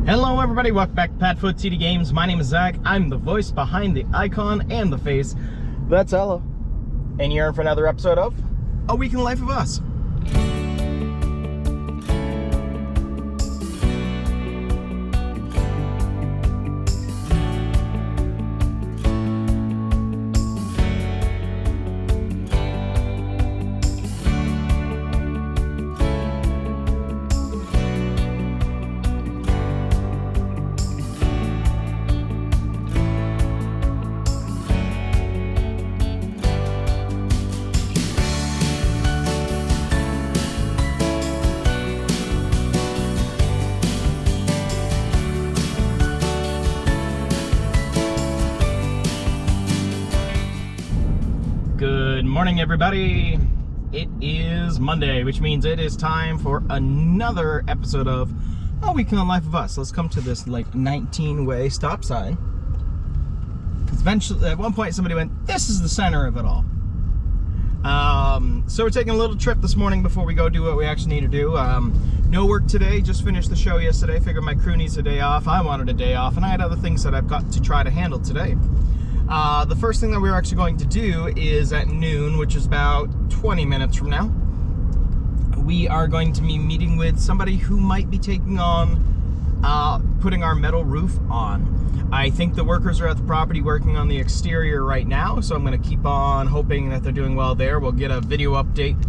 Hello everybody, welcome back to PadFootTD Games. My name is Zach. I'm the voice behind the icon and the face. That's Ella. And you're in for another episode of A Week in the Life of Us. Good morning, everybody. It is Monday, which means it is time for another episode of A Week in the Life of Us. Let's come to this like 19-way stop sign. Because eventually, at one point, somebody went, "This is the center of it all." So we're taking a little trip this morning before we go do what we actually need to do. No work today. Just finished the show yesterday. Figured my crew needs a day off. I wanted a day off, and I had other things that I've got to try to handle today. The first thing that we're actually going to do is at noon, which is about 20 minutes from now, we are going to be meeting with somebody who might be taking on putting our metal roof on. I think the workers are at the property working on the exterior right now, so I'm going to keep on hoping that they're doing well there. We'll get a video update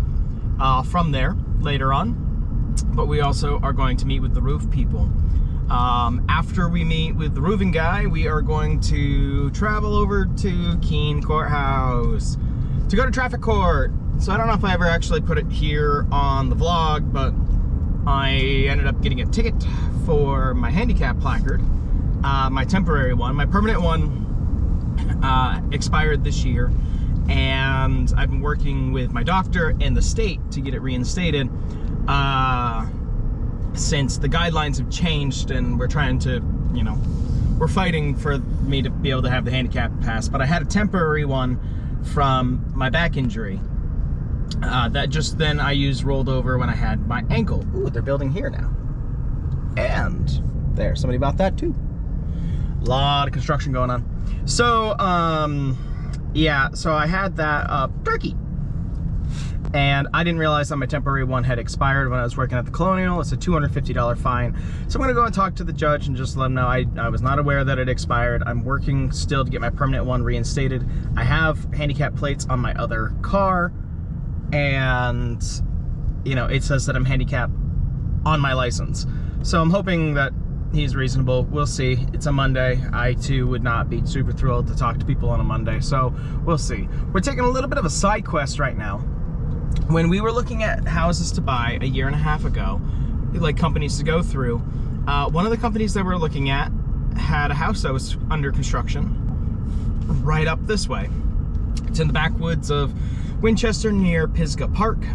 from there later on, but we also are going to meet with the roof people. After we meet with the roofing guy, we are going to travel over to Keene Courthouse to go to traffic court. So I don't know if I ever actually put it here on the vlog, but I ended up getting a ticket for my handicap placard, my temporary one. My permanent one expired this year, and I've been working with my doctor and the state to get it reinstated. Since the guidelines have changed and we're trying to, we're fighting for me to be able to have the handicap pass, but I had a temporary one from my back injury that just then I used rolled over when I had my ankle. Ooh, they're building here now. And there, somebody bought that too. A lot of construction going on. So, yeah, so I had that turkey. And I didn't realize that my temporary one had expired when I was working at the Colonial. It's a $250 fine. So I'm gonna go and talk to the judge and just let him know I was not aware that it expired. I'm working still to get my permanent one reinstated. I have handicap plates on my other car, and it says that I'm handicapped on my license. So I'm hoping that he's reasonable. We'll see. It's a Monday. I too would not be super thrilled to talk to people on a Monday. So we'll see. We're taking a little bit of a side quest right now. When we were looking at houses to buy a year and a half ago, like companies to go through, one of the companies that we're looking at had a house that was under construction right up this way. It's in the backwoods of Winchester near Pisgah Park,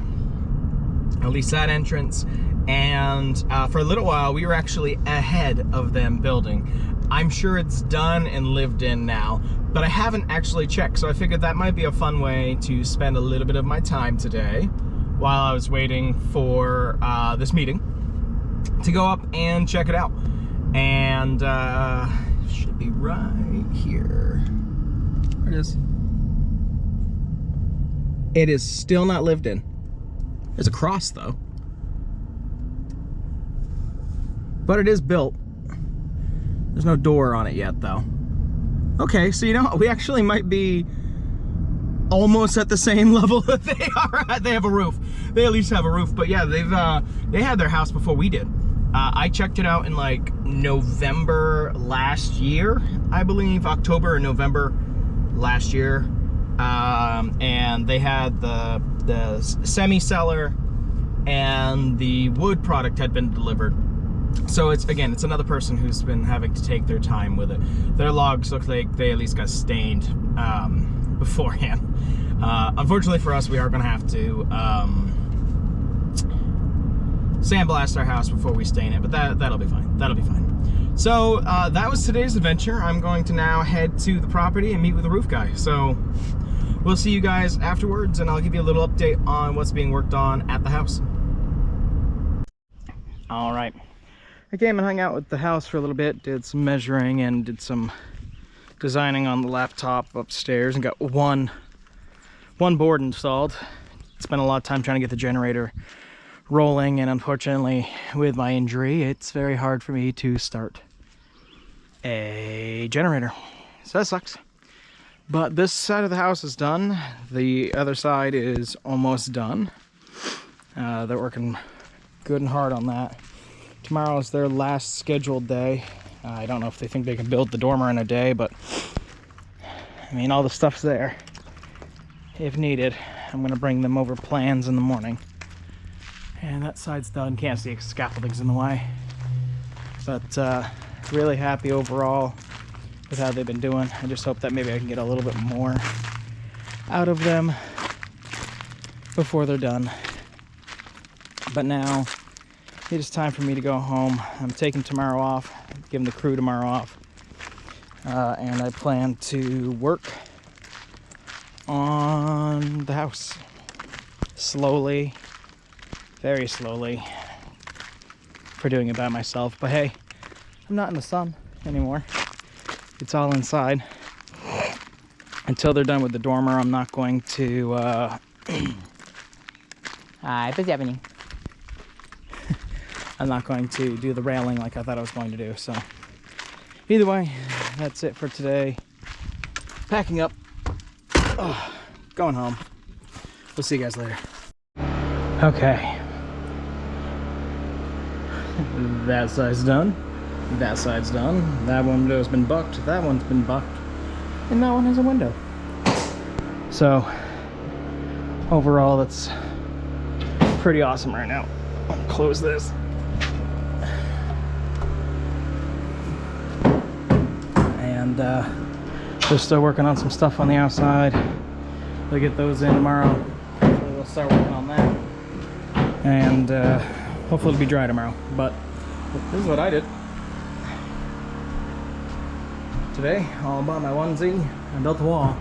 at least that entrance. And for a little while, we were actually ahead of them building. I'm sure it's done and lived in now, but I haven't actually checked, so I figured that might be a fun way to spend a little bit of my time today while I was waiting for this meeting to go up and check it out. And should be right here. There it is. It is still not lived in. There's a cross though. But it is built. There's no door on it yet though. Okay, so we actually might be almost at the same level that they are at. They have a roof. They at least have a roof, but yeah, they had their house before we did. I checked it out in like November last year, I believe, October or November last year. And they had the semi-cellar and the wood product had been delivered. So it's another person who's been having to take their time with it. Their logs look like they at least got stained beforehand. Unfortunately for us, we are going to have to sandblast our house before we stain it, but that'll be fine. That'll be fine. So that was today's adventure. I'm going to now head to the property and meet with the roof guy. So we'll see you guys afterwards, and I'll give you a little update on what's being worked on at the house. All right. I came and hung out with the house for a little bit, did some measuring and did some designing on the laptop upstairs, and got one board installed. Spent a lot of time trying to get the generator rolling, and unfortunately with my injury it's very hard for me to start a generator, so that sucks. But this side of the house is done. The other side is almost done. They're working good and hard on that. Tomorrow is their last scheduled day. I don't know if they think they can build the dormer in a day, but I mean, all the stuff's there. If needed, I'm gonna bring them over plans in the morning. And that side's done. Can't see it, scaffolding's in the way. But really happy overall with how they've been doing. I just hope that maybe I can get a little bit more out of them before they're done. But now it is time for me to go home. I'm taking tomorrow off, giving the crew tomorrow off. And I plan to work on the house slowly, very slowly, for doing it by myself. But hey, I'm not in the sun anymore. It's all inside. Until they're done with the dormer, I'm not going to Hi, Persephone. I'm not going to do the railing like I thought I was going to do. So either way, that's it for today. Packing up, going home. We'll see you guys later. Okay, that side's done. That side's done. That window's been bucked. That one's been bucked. And that one has a window. So overall, that's pretty awesome right now. I'll close this. And they're still working on some stuff on the outside. They'll get those in tomorrow. Hopefully they'll start working on that. And hopefully it'll be dry tomorrow. But this is what I did today, all about my onesie. I built a wall.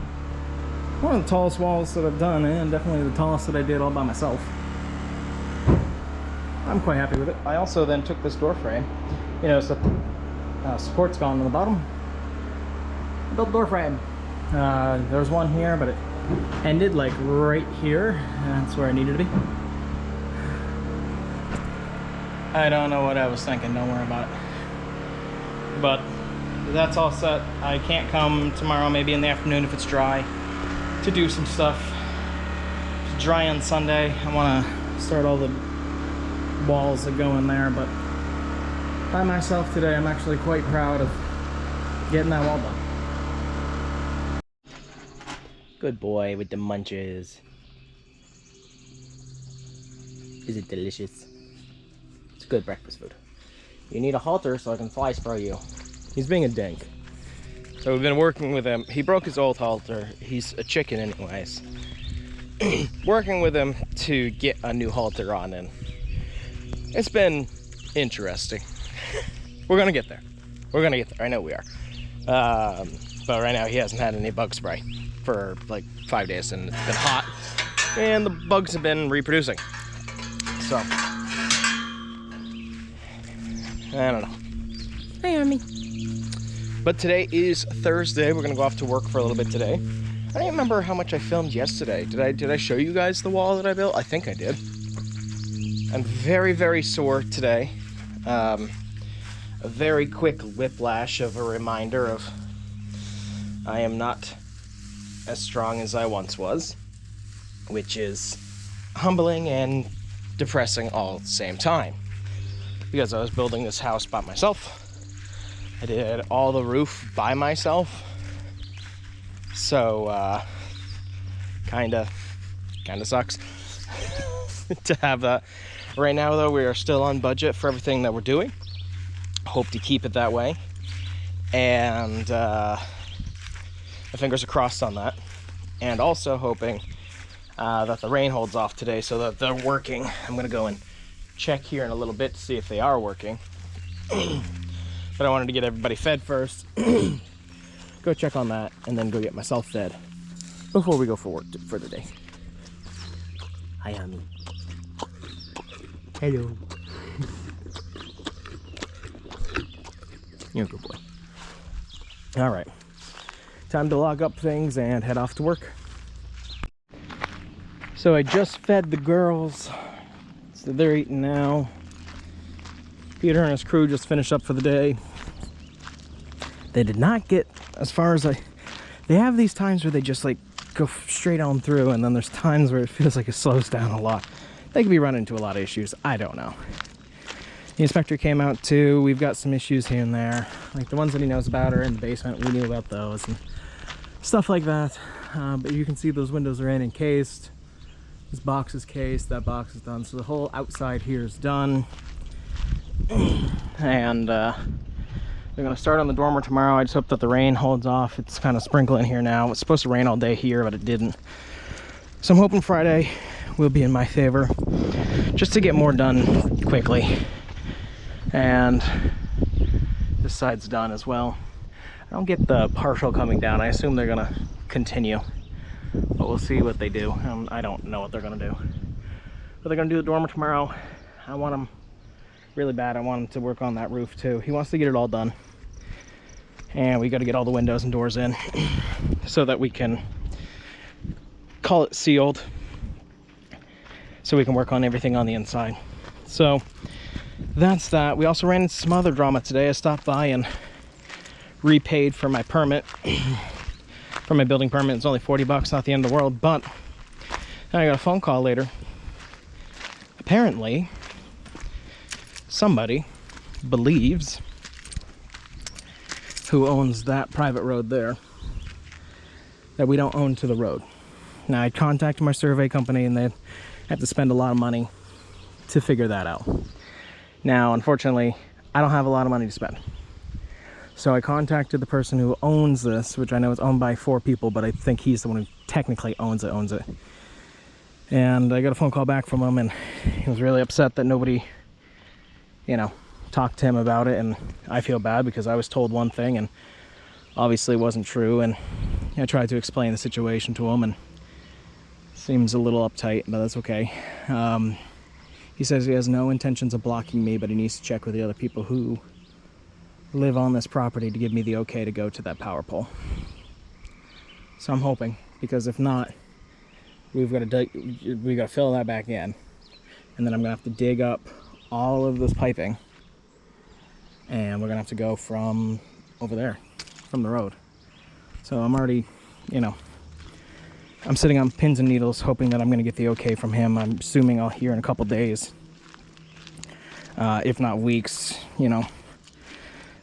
One of the tallest walls that I've done, and definitely the tallest that I did all by myself. I'm quite happy with it. I also then took this door frame, you know, so support's gone on the bottom. I built a door frame. There was one here, but it ended like right here, and that's where I needed to be. I don't know what I was thinking, don't worry about it. But that's all set. I can't come tomorrow, maybe in the afternoon if it's dry, to do some stuff. It's dry on Sunday. I want to start all the walls that go in there, but by myself today, I'm actually quite proud of getting that wall done. Good boy with the munches. Is it delicious? It's good breakfast food. You need a halter so I can fly spray you. He's being a dink. So we've been working with him. He broke his old halter. He's a chicken anyways. Working with him to get a new halter on, and it's been interesting. We're gonna get there. We're gonna get there. I know we are. But right now he hasn't had any bug spray for like 5 days, and it's been hot, and the bugs have been reproducing. So I don't know. Hi, Army. But today is Thursday. We're gonna go off to work for a little bit today. I don't remember how much I filmed yesterday. Did I show you guys the wall that I built? I think I did. I'm very, very sore today. A very quick whiplash of a reminder of I am not as strong as I once was, which is humbling and depressing all at the same time. Because I was building this house by myself. I did all the roof by myself. So, kinda sucks to have that. Right now though, we are still on budget for everything that we're doing. Hope to keep it that way. And my fingers are crossed on that. And also hoping that the rain holds off today so that they're working. I'm gonna go and check here in a little bit to see if they are working. But I wanted to get everybody fed first. Go check on that, and then go get myself fed before we go for work for the day. Hi, honey. Hello. You're a good boy. All right. Time to log up things and head off to work. So I just fed the girls. So they're eating now. Peter and his crew just finished up for the day. They did not get as far as they have these times where they just like go straight on through, and then there's times where it feels like it slows down a lot. They could be running into a lot of issues. I don't know. The inspector came out too. We've got some issues here and there. Like the ones that he knows about are in the basement. We knew about those and stuff like that. But you can see those windows are encased. This box is cased. That box is done. So the whole outside here is done. And they're gonna start on the dormer tomorrow. I just hope that the rain holds off. It's kind of sprinkling here now. It's supposed to rain all day here, but it didn't. So I'm hoping Friday will be in my favor, just to get more done quickly. And this side's done as well. I don't get the partial coming down. I assume they're gonna continue, but we'll see what they do. I don't know what they're gonna do, but they're gonna do the dormer tomorrow. I want them really bad. I want him to work on that roof too. He wants to get it all done, and we got to get all the windows and doors in so that we can call it sealed, so we can work on everything on the inside. So that's that. We also ran into some other drama today. I stopped by and repaid for my permit, for my building permit. It's only 40 bucks, not the end of the world, but I got a phone call later. Apparently somebody believes, who owns that private road there, that we don't own to the road. Now I contacted my survey company and they have to spend a lot of money to figure that out. Now unfortunately I don't have a lot of money to spend, so I contacted the person who owns this, which I know is owned by 4 people, but I think he's the one who technically owns it. And I got a phone call back from him, and he was really upset that nobody, you know, talked to him about it. And I feel bad because I was told one thing and obviously it wasn't true. And I tried to explain the situation to him, and seems a little uptight, but that's okay. He says he has no intentions of blocking me, but he needs to check with the other people who live on this property to give me the okay to go to that power pole. So I'm hoping, because if not, we got to fill that back in, and then I'm gonna have to dig up all of this piping, and we're gonna have to go from over there, from the road. So I'm already, you know, I'm sitting on pins and needles hoping that I'm gonna get the okay from him. I'm assuming I'll hear in a couple days, if not weeks. You know,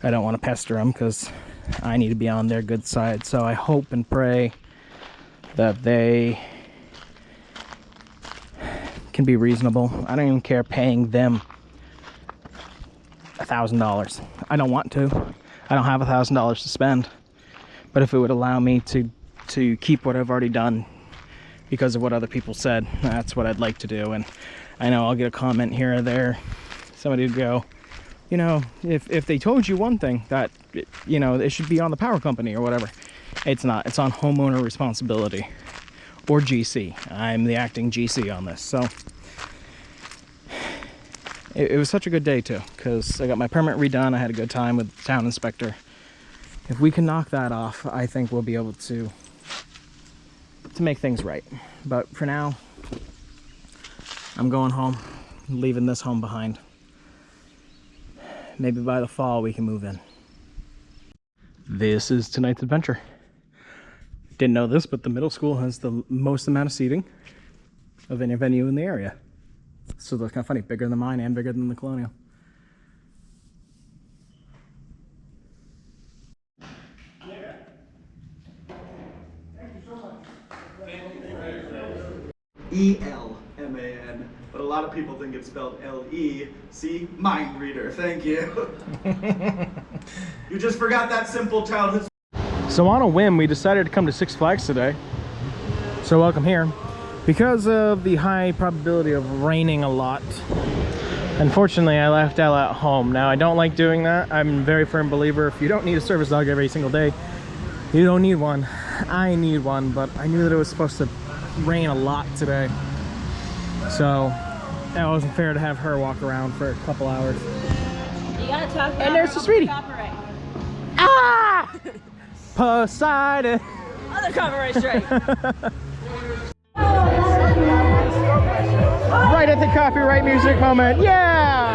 I don't want to pester him because I need to be on their good side. So I hope and pray that they can be reasonable. I don't even care paying them $1,000. I don't want to. I don't have $1,000 to spend. But if it would allow me to keep what I've already done because of what other people said, that's what I'd like to do. And I know I'll get a comment here or there. Somebody would go, you know, if they told you one thing, that, you know, it should be on the power company or whatever. It's not. It's on homeowner responsibility, or GC. I'm the acting GC on this. So it was such a good day too, because I got my permit redone. I had a good time with the town inspector. If we can knock that off, I think we'll be able to make things right. But for now, I'm going home, leaving this home behind. Maybe by the fall we can move in. This is tonight's adventure. Didn't know this, but the middle school has the most amount of seating of any venue in the area. So that's kind of funny, bigger than mine and bigger than the Colonial. E-L-M-A-N, but a lot of people think it's spelled L-E. See? Mind reader, thank you. You just forgot that simple childhood. So on a whim, we decided to come to Six Flags today. So welcome here. Because of the high probability of raining a lot, unfortunately I left Ella at home. Now I don't like doing that. I'm a very firm believer, if you don't need a service dog every single day, you don't need one. I need one, but I knew that it was supposed to rain a lot today, so that wasn't fair to have her walk around for a couple hours. You gotta talk about, and there's the sweetie. Ah! Poseidon. Other copyright strike. Right at the copyright music moment. Yeah!